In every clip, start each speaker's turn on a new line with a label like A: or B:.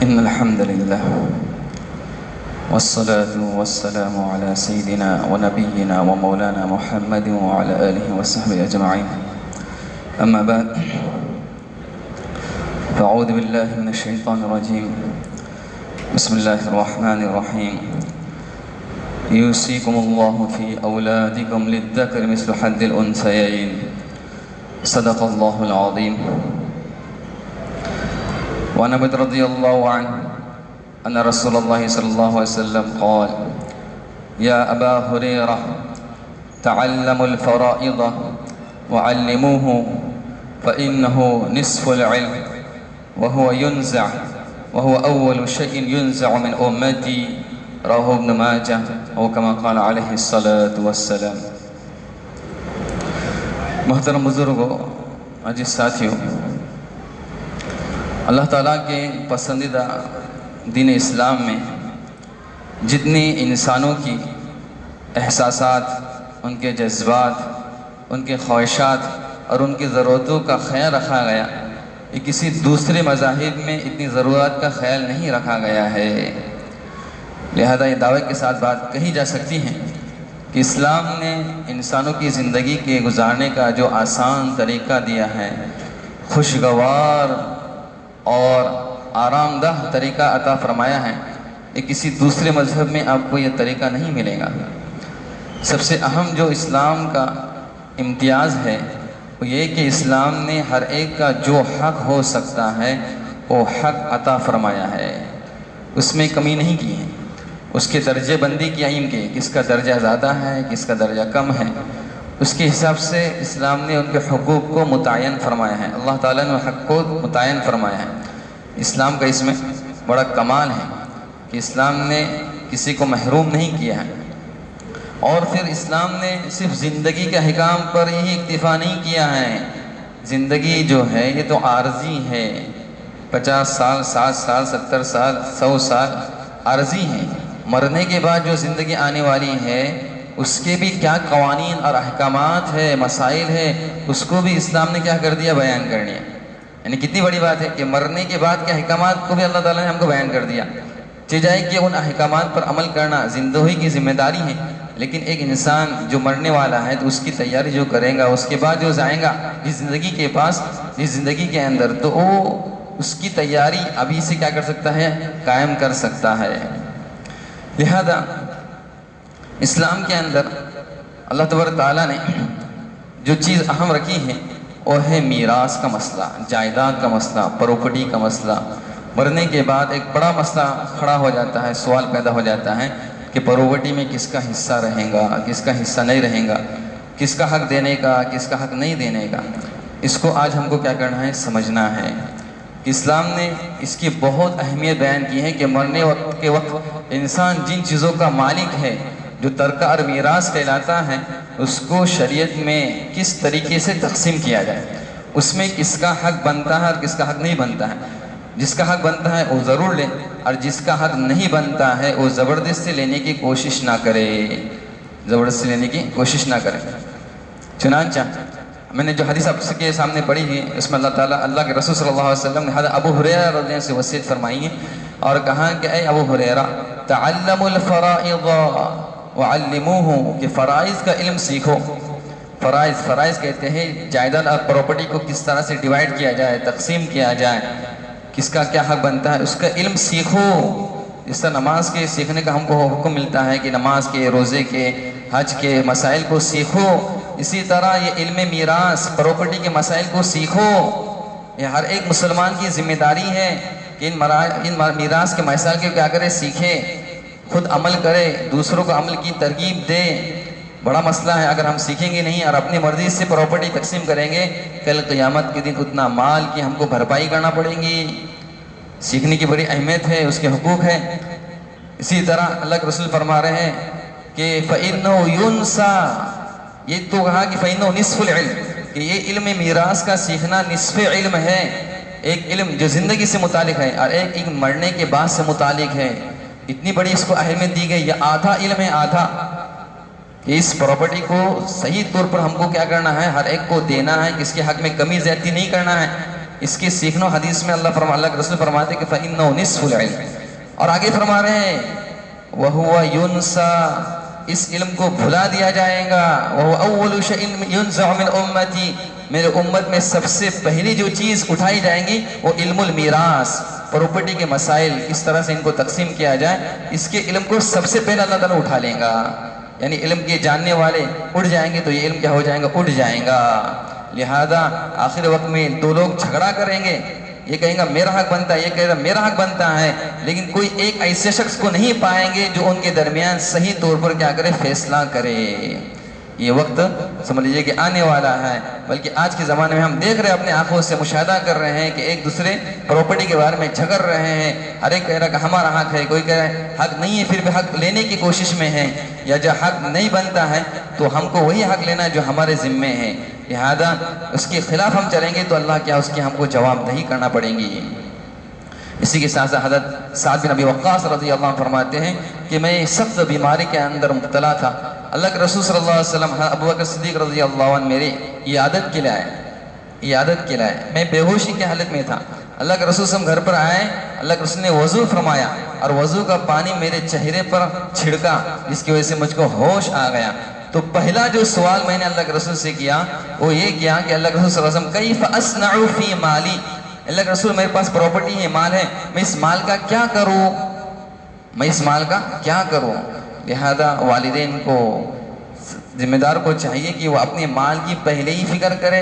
A: إن الحمد لله والصلاة والسلام على سيدنا ونبينا ومولانا محمد وعلى آله وصحبه أجمعين. أما بعد، فأعوذ بالله من الشيطان الرجيم. بسم الله الرحمن الرحيم. يوصيكم الله في أولادكم للذكر مثل حظ الأنثيين. صدق الله العظيم. وعن أبي رضي الله عنه أن رسول الله صلى الله عليه وسلم قال: يا أبا هريرة تعلموا الفرائض وعلموه فإنه نصف العلم وهو أول شيء ينزع من أمتي. رواه ابن ماجہ او كما قال علیہ الصلاة والسلام. محترم بزرگوں، عزیز ساتھیوں، اللہ تعالیٰ کے پسندیدہ دین اسلام میں جتنی انسانوں کی احساسات، ان کے جذبات، ان کے خواہشات اور ان کی ضرورتوں کا خیال رکھا گیا، یہ کسی دوسرے مذاہب میں اتنی ضرورت کا خیال نہیں رکھا گیا ہے. لہذا یہ دعوے کے ساتھ بات کہی جا سکتی ہے کہ اسلام نے انسانوں کی زندگی کے گزارنے کا جو آسان طریقہ دیا ہے، خوشگوار اور آرام دہ طریقہ عطا فرمایا ہے، یہ کسی دوسرے مذہب میں آپ کو یہ طریقہ نہیں ملے گا. سب سے اہم جو اسلام کا امتیاز ہے وہ یہ کہ اسلام نے ہر ایک کا جو حق ہو سکتا ہے وہ حق عطا فرمایا ہے، اس میں کمی نہیں کی ہے. اس کے درجے بندی کی علم کے کس کا درجہ زیادہ ہے، کس کا درجہ کم ہے، اس کے حساب سے اسلام نے ان کے حقوق کو متعین فرمایا ہے. اللہ تعالیٰ نے حق کو متعین فرمایا ہے. اسلام کا اس میں بڑا کمال ہے کہ اسلام نے کسی کو محروم نہیں کیا ہے. اور پھر اسلام نے صرف زندگی کے احکام پر ہی اکتفا نہیں کیا ہے. زندگی جو ہے یہ تو عارضی ہے، 50 سال، 60 سال، 70 سال، 100 سال عارضی ہیں. مرنے کے بعد جو زندگی آنے والی ہے اس کے بھی کیا قوانین اور احکامات ہے، مسائل ہے، اس کو بھی اسلام نے کیا کر دیا، بیان کر دیا. یعنی کتنی بڑی بات ہے کہ مرنے کے بعد کے احکامات کو بھی اللہ تعالیٰ نے ہم کو بیان کر دیا. جائے کہ ان احکامات پر عمل کرنا زندگی کی ذمہ داری ہے، لیکن ایک انسان جو مرنے والا ہے تو اس کی تیاری جو کرے گا، اس کے بعد جو جائیں گا اس زندگی کے پاس، اس زندگی کے اندر، تو وہ اس کی تیاری ابھی سے کیا کر سکتا ہے، قائم کر سکتا ہے. لہذا اسلام کے اندر اللہ تبارک تعالیٰ نے جو چیز اہم رکھی ہے وہ ہے میراث کا مسئلہ، جائیداد کا مسئلہ، پراپرٹی کا مسئلہ. مرنے کے بعد ایک بڑا مسئلہ کھڑا ہو جاتا ہے، سوال پیدا ہو جاتا ہے کہ پراپرٹی میں کس کا حصہ رہے گا، کس کا حصہ نہیں رہے گا، کس کا حق دینے کا، کس کا حق نہیں دینے کا. اس کو آج ہم کو کیا کرنا ہے، سمجھنا ہے. اسلام نے اس کی بہت اہمیت بیان کی ہے کہ مرنے کے وقت انسان جن چیزوں کا مالک ہے، جو ترکہ اور میراث کہلاتا ہے، اس کو شریعت میں کس طریقے سے تقسیم کیا جائے، اس میں کس کا حق بنتا ہے اور کس کا حق نہیں بنتا ہے. جس کا حق بنتا ہے وہ ضرور لے، اور جس کا حق نہیں بنتا ہے وہ زبردستی لینے کی کوشش نہ کرے، زبردستی لینے کی کوشش نہ کرے. چنانچہ میں نے جو حدیث آپ کے سامنے پڑھی ہے اس میں اللہ تعالیٰ، اللہ کے رسول صلی اللہ علیہ وسلم نے حضرت ابو ہریرہ رضی اللہ عنہ سے وصیت فرمائی ہے اور کہا کہ اے ابو ہریرہ تعلموا الفرائض وعلموه، کہ فرائض کا علم سیکھو. فرائض کہتے ہیں جائیداد اور پراپرٹی کو کس طرح سے ڈیوائیڈ کیا جائے، تقسیم کیا جائے، کس کا کیا حق بنتا ہے، اس کا علم سیکھو. جس طرح نماز کے سیکھنے کا ہم کو حکم ملتا ہے کہ نماز کے، روزے کے، حج کے مسائل کو سیکھو، اسی طرح یہ علم میراث، پراپرٹی کے مسائل کو سیکھو. یہ ہر ایک مسلمان کی ذمہ داری ہے کہ ان میراث کے مسائل کو کیا کرے، سیکھے، خود عمل کرے، دوسروں کو عمل کی ترغیب دے. بڑا مسئلہ ہے اگر ہم سیکھیں گے نہیں اور اپنی مرضی سے پراپرٹی تقسیم کریں گے، کل قیامت کے دن اتنا مال کی ہم کو بھرپائی کرنا پڑے گی. سیکھنے کی بڑی اہمیت ہے، اس کے حقوق ہے. اسی طرح اللہ کے رسول فرما رہے ہیں کہ فَإِنَّهُ يُنْسَى، یہ تو کہا کہ فَإِنَّهُ نِصْفُ الْعِلْمِ، کہ یہ علم میراث کا سیکھنا نصف علم ہے. ایک علم جو زندگی سے متعلق ہے اور ایک علم مرنے کے بعد سے متعلق ہے. اتنی بڑی اس کو اہمیت دی گئی. یہ آدھا علم ہے، آدھا، کہ اس پراپرٹی کو صحیح طور پر ہم کو کیا کرنا ہے، ہر ایک کو دینا ہے، کس کے حق میں کمی زیادتی نہیں کرنا ہے. اس کی سیکھنا حدیث میں اللہ کے رسول فرماتے کہ فَإِنَّهُ نِصْفُ الْعِلْمِ، اور آگے فرما رہے ہیں وَهُوَ يُنْسَى، اس علم کو بھلا دیا جائے گا، وَهُوَ أَوَّلُ شَيْءٍ يُنْزَعُ مِنْ أُمَّتِي، میرے امت میں سب سے پہلی جو چیز اٹھائی جائیں گی وہ علم المیراث، پراپرٹی کے مسائل کس طرح سے ان کو تقسیم کیا جائے، اس کے علم کو سب سے پہلے اللہ تعالیٰ اٹھا لیں گا۔ یعنی علم کے جاننے والے اٹھ جائیں گے تو یہ علم کیا ہو جائیں گا، اٹھ جائیں گا۔ لہذا آخر وقت میں دو لوگ جھگڑا کریں گے، یہ کہیں گا میرا حق بنتا ہے، یہ کہے گا میرا حق بنتا ہے، لیکن کوئی ایک ایسے شخص کو نہیں پائیں گے جو ان کے درمیان صحیح طور پر کیا کرے، فیصلہ کرے۔ یہ وقت سمجھ لیجئے کہ آنے والا ہے، بلکہ آج کے زمانے میں ہم دیکھ رہے ہیں، اپنے آنکھوں سے مشاہدہ کر رہے ہیں کہ ایک دوسرے پراپرٹی کے بارے میں جھگڑ رہے ہیں، ہر ایک کہہ رہا کہ ہمارا حق ہے، کوئی کہہ رہا ہے حق نہیں ہے پھر بھی حق لینے کی کوشش میں ہے، یا جب حق نہیں بنتا ہے تو ہم کو وہی حق لینا ہے جو ہمارے ذمے ہے، لہذا اس کے خلاف ہم چلیں گے تو اللہ کیا اس کی ہم کو جواب دہی کرنا پڑیں گی۔ اسی کے ساتھ ساتھ حضرت سعد بن ابی وقاص رضی اللہ عنہ فرماتے ہیں کہ میں سخت بیماری کے اندر مبتلا تھا، اللہ کے رسول صلی اللہ علیہ وسلم ابو بکر صدیق رضی اللہ عنہ میری عیادت کے لائے، میں بے ہوشی کی حالت میں تھا، اللہ کے رسول صلی اللہ علیہ وسلم گھر پر آئے، اللہ کے رسول نے وضو فرمایا اور وضو کا پانی میرے چہرے پر چھڑکا، جس کی وجہ سے مجھ کو ہوش آ گیا۔ تو پہلا جو سوال میں نے اللہ کے رسول سے کیا وہ یہ کیا کہ اللہ کے رسول صلی اللہ علیہ وسلم کیف اصنع فی مالی، اللہ کے رسول میرے پاس پراپرٹی ہے، مال ہے، میں اس مال کا کیا کروں؟ لہذا والدین کو، ذمہ دار کو چاہیے کہ وہ اپنے مال کی پہلے ہی فکر کرے،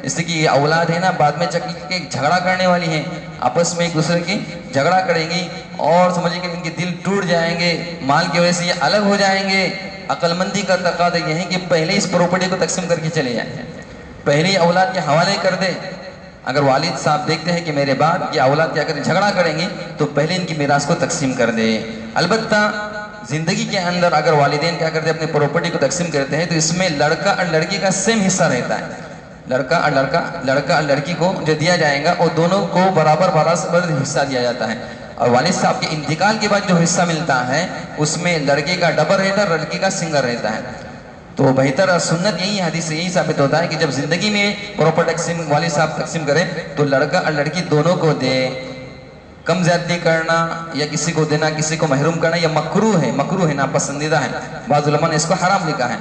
A: اس لیے کہ یہ اولاد ہے نا بعد میں چل کے جھگڑا کرنے والی ہے، آپس میں ایک دوسرے کی جھگڑا کریں گی اور سمجھیں کہ ان کے دل ٹوٹ جائیں گے، مال کی وجہ سے یہ الگ ہو جائیں گے۔ عقل مندی کا تقاضا یہ ہے کہ پہلے اس پراپرٹی کو تقسیم کر کے چلے جائیں، پہلے ہی اولاد کے حوالے کر دے۔ اگر والد صاحب دیکھتے ہیں کہ میرے بعد یہ اولاد کیا کریں، جھگڑا کریں گے تو پہلے ان کی میراث کو تقسیم کر دے۔ البتہ زندگی کے اندر اگر والدین کیا کرتے ہیں اپنی پراپرٹی کو تقسیم کرتے ہیں تو اس میں لڑکا اور لڑکی کا سیم حصہ رہتا ہے، لڑکا اور لڑکی کو جو دیا جائے گا وہ دونوں کو برابر حصہ دیا جاتا ہے، اور والد صاحب کے انتقال کے بعد جو حصہ ملتا ہے اس میں لڑکے کا ڈبل رہتا ہے اور لڑکی کا سنگل رہتا ہے۔ تو بہتر اور سنت یہی حدیث سے یہی ثابت ہوتا ہے کہ جب زندگی میں پراپر تقسیم والد صاحب تقسیم کریں تو لڑکا اور لڑکی دونوں کو دے۔ کم زیادتی کرنا یا کسی کو دینا کسی کو محروم کرنا یہ مکروہ ہے، ناپسندیدہ ہے، بعض علماء نے اس کو حرام لکھا ہے۔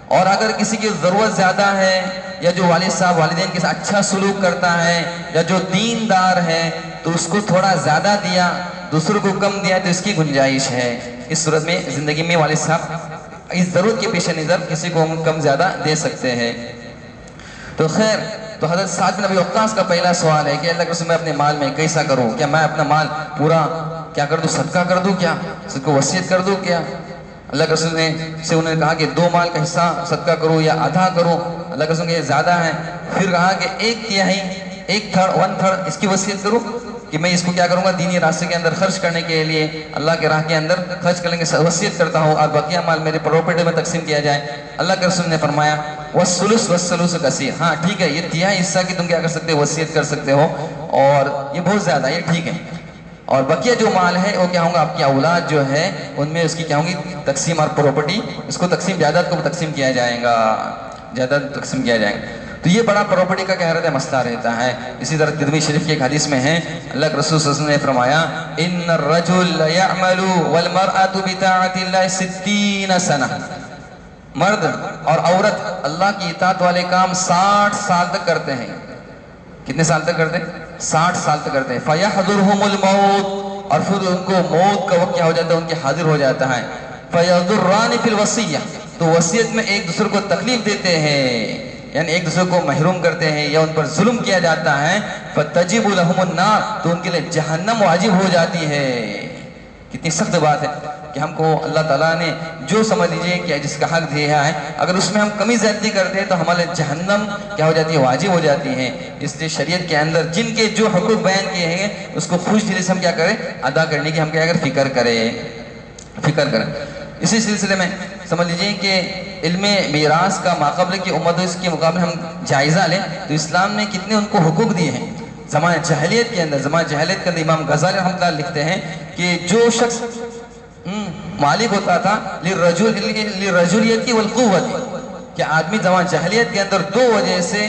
A: اور اگر کسی کی ضرورت زیادہ ہے یا جو والد صاحب والدین کے ساتھ اچھا سلوک کرتا ہے یا جو دیندار ہے تو اس کو تھوڑا زیادہ دیا، دوسروں کو کم دیا تو اس کی گنجائش ہے۔ اس صورت میں زندگی میں والد صاحب اس ضرورت کے پیش نظر کسی کو ہم کم زیادہ دے سکتے ہیں۔ تو خیر، تو حضرت سعد بن ابی وقاص کا پہلا سوال ہے کہ اللہ کے رسول میں اپنے مال میں کیسا کروں؟ کیا میں اپنا مال پورا کیا کر دوں، صدقہ کر دوں، کیا اس کو وصیت کر دوں؟ کیا اللہ کے رسول نے انہوں نے کہا کہ 2 مال کا حصہ صدقہ کرو یا آدھا کرو، اللہ کے رسول نے یہ زیادہ ہے، پھر کہا کہ 1/3 اس کی وصیت کروں کہ میں اس کو کیا کروں گا دینی راستے کے اندر خرچ کرنے کے لیے، اللہ کے راہ کے اندر خرچ کرنے کی وصیت کرتا ہوں، اور بقیہ مال میرے پراپرٹی میں تقسیم کیا جائے۔ اللہ کے رسول نے فرمایا وَالثُّلُثُ کثیر، ہاں ٹھیک ہے، یہ 1/3 حصہ کی تم کیا کر سکتے ہو، وصیت کر سکتے ہو، اور یہ بہت زیادہ ہے، یہ ٹھیک ہے، اور بقیہ جو مال ہے وہ کیا ہوگا آپ کی اولاد جو ہے ان میں اس کی کیا ہوگی تقسیم، اور پراپرٹی اس کو تقسیم جائیداد کو تقسیم کیا جائے گا، جائیداد تقسیم کیا جائے گا۔ تو یہ بڑا پراپرٹی کا کہہ رہے مسئلہ رہتا ہے۔ اسی طرح ترمذی شریف کی ایک حدیث میں ہے اللہ کے رسول صلی اللہ علیہ وسلم نے فرمایا ان الرجل يعمل والمرأة بطاعة الله 60 سنة، مرد اور عورت اللہ کی اطاعت والے کام 60 سال تک کرتے ہیں۔ کتنے سال تک کرتے ہیں؟ 60 سال تک کرتے ہیں۔ فَيَحْضُرْهُمُ الْمَوْتُ، اور پھر ان کو موت کا وقت کیا ہو جاتا ہے، ان کے حاضر ہو جاتا ہے۔ فَيَضُرَّانِ فِي الْوَصِيَّةِ، تو وصیت میں ایک دوسرے کو تکلیف دیتے ہیں، یعنی ایک دوسرے کو محروم کرتے ہیں یا ان پر ظلم کیا جاتا ہے۔ فَتَجِبُ لَهُمُ النَّارُ، تو ان کے لیے جہنم واجب ہو جاتی ہے۔ کتنی سخت بات ہے کہ ہم کو اللہ تعالیٰ نے جو سمجھ لیجئے کہ جس کا حق دیا ہے اگر اس میں ہم کمی زیادتی کرتے ہیں تو ہمارے جہنم کیا ہو جاتی ہے، واجب ہو جاتی ہے۔ اس لیے شریعت کے اندر جن کے جو حقوق بیان کیے ہیں اس کو خوش دلی سے ہم کیا کریں، ادا کرنے کی ہم کیا کریں، فکر کریں۔ اسی سلسلے میں سمجھ لیجئے کہ علم میراث کا ماقبل کی امت اس کے مقابلے ہم جائزہ لیں تو اسلام نے کتنے ان کو حقوق دیے ہیں۔ زمانہ جاہلیت کے اندر امام غزالی رحمۃ اللہ لکھتے ہیں کہ جو شخص مالک ہوتا تھا للرجولیت والقوت، کہ آدمی زمان جاہلیت کے اندر 2 وجہ سے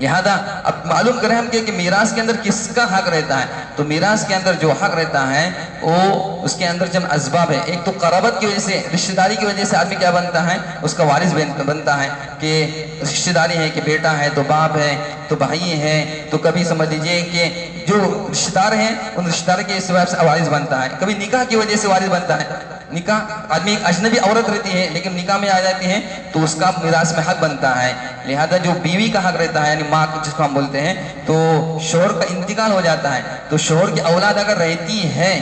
A: لہذا اب معلوم کریں ہم کہ میراث کے اندر کس کا حق رہتا ہے. تو میراث کے اندر جو حق رہتا ہے وہ اس کے اندر جب اسباب ہے. ایک تو قرابت کی وجہ سے، رشتہ داری کی وجہ سے آدمی کیا بنتا ہے، اس کا وارث بنتا ہے کہ رشتہ داری ہے کہ بیٹا ہے تو باپ ہے تو بھائی ہے، تو کبھی سمجھ لیجئے کہ جو رشتہ دار ہیں ان رشتہ دار کے سبب سے وارث بنتا ہے. کبھی نکاح کی وجہ سے وارث بنتا ہے. نکاح آدمی ایک اجنبی عورت رہتی ہے لیکن نکاح میں آ جاتی ہے تو اس کا میراث میں حق بنتا ہے. لہذا جو بیوی کا حق رہتا ہے یعنی ماں جس کو ہم بولتے ہیں، تو شوہر کا انتقال ہو جاتا ہے تو شوہر کی اولاد اگر رہتی ہے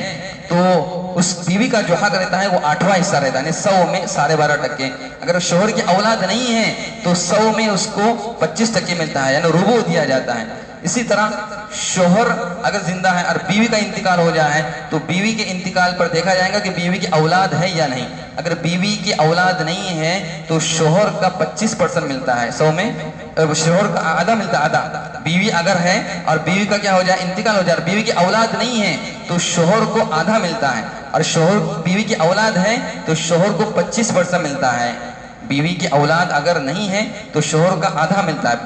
A: تو اس بیوی کا جو حق رہتا ہے وہ 8واں حصہ رہتا ہے، یعنی 100 میں 12.5%. اگر شوہر کی اولاد نہیں ہے تو 100 میں اس کو 25% ملتا ہے، یعنی ربع دیا جاتا ہے. اسی طرح شوہر اگر زندہ ہے اور بیوی کا انتقال ہو جائے تو بیوی کے انتقال پر دیکھا جائے گا کہ بیوی کی اولاد ہے یا نہیں. اگر بیوی کی اولاد نہیں ہے تو شوہر کا 25% ملتا ہے، 100 میں شوہر کا آدھا ملتا ہے، آدھا. بیوی اگر ہے اور بیوی کا کیا ہو جائے، انتقال ہو جائے اور بیوی کی اولاد نہیں ہے تو شوہر کو آدھا ملتا ہے، اور شوہر بیوی کی اولاد ہے تو شوہر کو 25% ملتا ہے. بیوی کی اولاد اگر نہیں ہے تو شوہر کا آدھا ملتا ہے،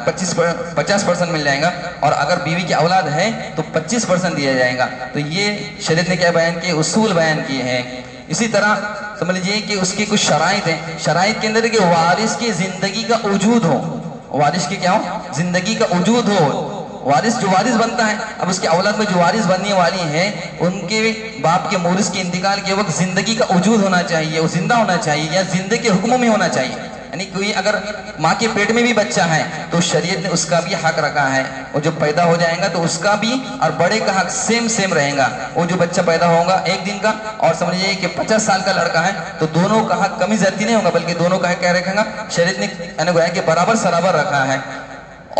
A: 50% مل جائے گا، اور اگر بیوی کی اولاد ہے تو 25% دیا جائے گا. تو یہ شریعت نے کیا بیان کیے، اصول بیان کیے ہیں. اسی طرح سمجھ لیجیے کہ اس کی کچھ شرائط ہیں. شرائط کے اندر ہے کہ وارث کی زندگی کا وجود ہو. وارث کی کیا ہو، زندگی کا وجود ہو. وارث جو وارث بنتا ہے، اب اس کی اولاد میں جو وارث بننے والی ہیں ان کے باپ کے مورث کے انتقال کے وقت زندگی کا وجود ہونا چاہیے، وہ زندہ ہونا چاہیے یا زندگی کے حکموں میں ہونا چاہیے. یعنی کوئی اگر ماں کے پیٹ میں بھی بچہ ہے تو شریعت نے اس کا بھی حق رکھا ہے، وہ جو پیدا ہو جائے گا تو اس کا بھی اور بڑے کا حق سیم رہے گا. وہ جو بچہ پیدا ہوگا 1 دن کا اور سمجھئے کہ 50 سال کا لڑکا ہے تو دونوں کا حق کمی زیادتی نہیں ہوگا، بلکہ دونوں کا حق کیا رکھے گا، شریعت نے یعنی گویا کہ برابر رکھا ہے.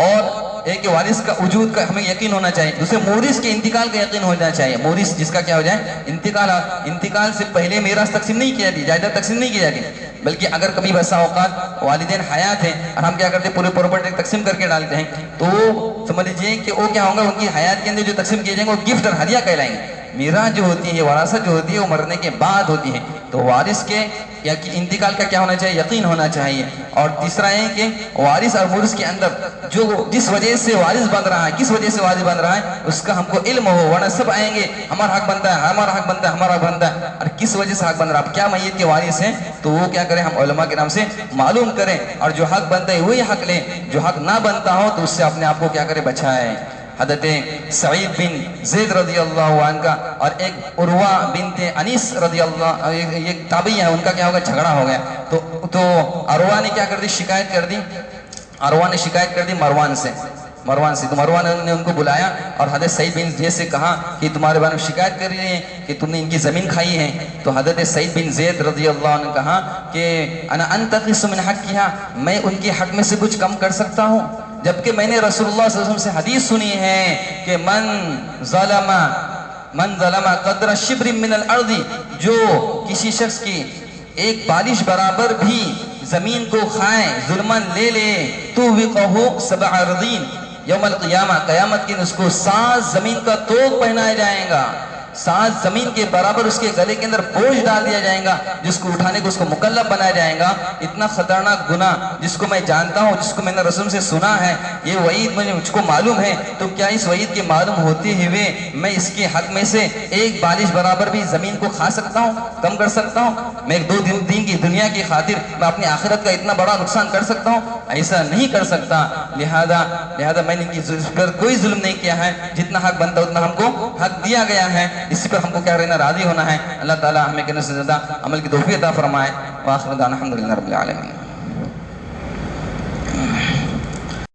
A: اور ایک وارث کا وجود کا ہمیں یقین ہونا چاہیے. دوسرے مورث کے انتقال کا یقین ہونا چاہیے. مورث جس کا کیا ہو جائے انتقال سے پہلے میراث تقسیم نہیں کیا جاتی، جائیداد تقسیم نہیں کی جاتی، بلکہ اگر کبھی بسا اوقات والدین حیات ہیں اور ہم کیا کرتے ہیں پورے پراپرٹی تقسیم کر کے ڈالتے ہیں تو سمجھ لیجیے کہ وہ کیا ہوگا، ان کی حیات کے اندر جو تقسیم کیے جائیں گے وہ گفٹ اور ہدیہ کہلائیں گے. میراث جو ہوتی ہے، وراثت جو ہوتی ہے وہ مرنے کے بعد ہوتی ہے. تو وارث کے یا انتقال کا کیا ہونا چاہیے، یقین ہونا چاہیے. اور تیسرا ہے کہ وارث اور مورث کے اندر جو جس وجہ سے وارث بن رہا ہے، کس وجہ سے وارث بن رہا ہے اس کا ہم کو علم ہو، ورنہ سب آئیں گے ہمارا حق بنتا ہے، ہمارا حق بنتا ہے، ہمارا حق بنتا ہے، اور کس وجہ سے حق بن رہا ہے. اب کیا میت کے وارث ہیں تو وہ کیا کریں، ہم علماء کے نام سے معلوم کریں اور جو حق بنتا ہے وہی حق لیں، جو حق نہ بنتا ہو تو اس سے اپنے آپ کو کیا کرے، بچائیں. حضرت سعید بن زید رضی اللہ عنہ کا اور ایک عروہ بنت انیس رضی اللہ، یہ تابعی ہیں، ان کا کیا ہوگا، جھگڑا ہو گیا. تو عروہ نے کیا کر دی، شکایت کر دی مروان سے. تو مروان نے ان کو بلایا اور حضرت سعید بن زید سے کہا کہ تمہارے بارے میں شکایت کر رہے ہیں کہ تم نے ان کی زمین کھائی ہے. تو حضرت سعید بن زید رضی اللہ عنہ نے کہا کہ انا انتقص من حقها، میں ان کے حق میں سے کچھ کم کر سکتا ہوں، جبکہ میں نے رسول اللہ صلی اللہ علیہ وسلم سے حدیث سنی ہے کہ من ظلم قدر شبر من الارض، جو کسی شخص کی ایک بالش برابر بھی زمین کو کھائے، ظلمن لے لے، تو وقہو 7 ارضین یوم القیامہ، قیامت کے اس کو 7 زمین کا توق پہنایا جائے گا، 7 زمین کے برابر اس کے گلے کے اندر بوجھ ڈال دیا جائے گا، جس کو اٹھانے کو اس کو مکلف بنایا جائے گا. اتنا خطرناک گناہ جس کو میں جانتا ہوں، جس کو میں نے رسول سے سنا ہے، یہ وعید مجھ کو معلوم ہے، تو کیا اس وعید کے معلوم ہوتے ہوئے میں اس کے حق میں سے ایک بالش برابر بھی زمین کو کھا سکتا ہوں، کم کر سکتا ہوں؟ میں ایک 2 دن کی دنیا کی خاطر میں اپنی آخرت کا اتنا بڑا نقصان کر سکتا ہوں؟ ایسا نہیں کر سکتا. لہذا میں نے اس پر کوئی ظلم نہیں کیا ہے، جتنا حق بنتا اتنا ہم کو حق دیا گیا ہے، اسی پر ہم کو کیا رہنا، راضی ہونا ہے. اللہ تعالی ہمیں کہنے سے زیادہ عمل کی توفیق عطا فرمائے. وآخر دعوانا الحمدللہ رب العالمین.